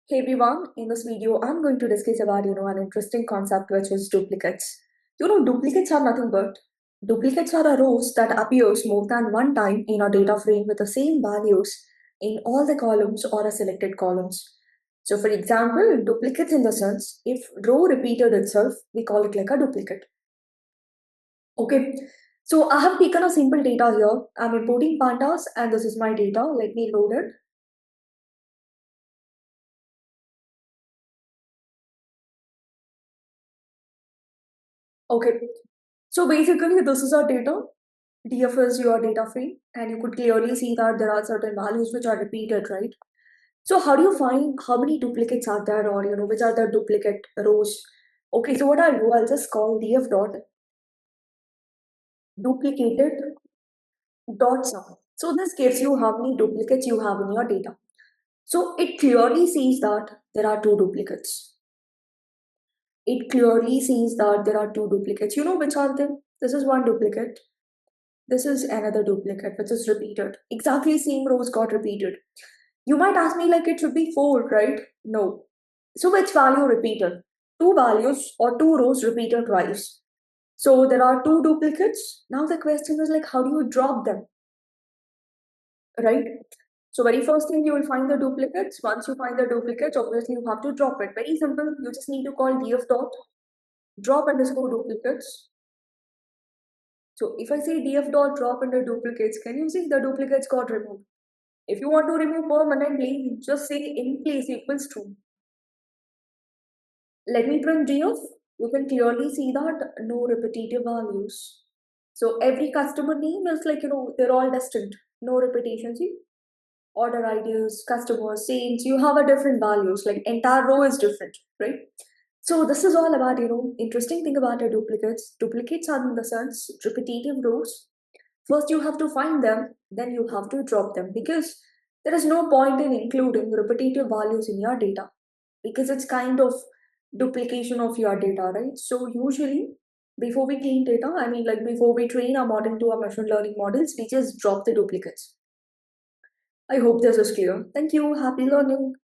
Hey everyone, in this video, I'm going to discuss about an interesting concept which is duplicates. Duplicates are nothing but duplicates are a rows that appears more than one time in a data frame with the same values in all the columns or a selected columns. So, for example, duplicates in the sense if row repeated itself, we call it like a duplicate. Okay, so I have taken a simple data here. I'm importing pandas, and this is my data. Let me load it. Okay, so basically, this is our data. DF is your data frame, and you could clearly see that there are certain values which are repeated, right? So how do you find how many duplicates are there, or which are the duplicate rows? Okay, so what I'll do, I'll just call df dot duplicated dot sum. So this gives you how many duplicates you have in your data. So it clearly sees that there are two duplicates. It clearly sees that there are two duplicates. You know which are them? This is one duplicate. This is another duplicate which is repeated. Exactly same rows got repeated. You might ask me like it should be 4, right? No. So which value repeated? Two values or two rows repeated twice. So there are two duplicates. Now the question is like how do you drop them, right? So very first thing you will find the duplicates. Once you find the duplicates, obviously you have to drop it. Very simple. You just need to call df dot drop underscore duplicates. So if I say df dot drop under duplicates, can you see the duplicates got removed? If you want to remove permanently, just say in place equals true. Let me print df. You can clearly see that no repetitive values. So every customer name is like, they're all distinct. No repetition. See, order IDs, customers, sales, you have a different values. Like entire row is different, right? So this is all about, interesting thing about the duplicates. Duplicates are in the sense repetitive rows. First you have to find them, then you have to drop them because there is no point in including repetitive values in your data because it's kind of duplication of your data, right? So usually before we clean data, I mean like before we train our model to our machine learning models, we just drop the duplicates. I hope this is clear. Thank you. Happy learning.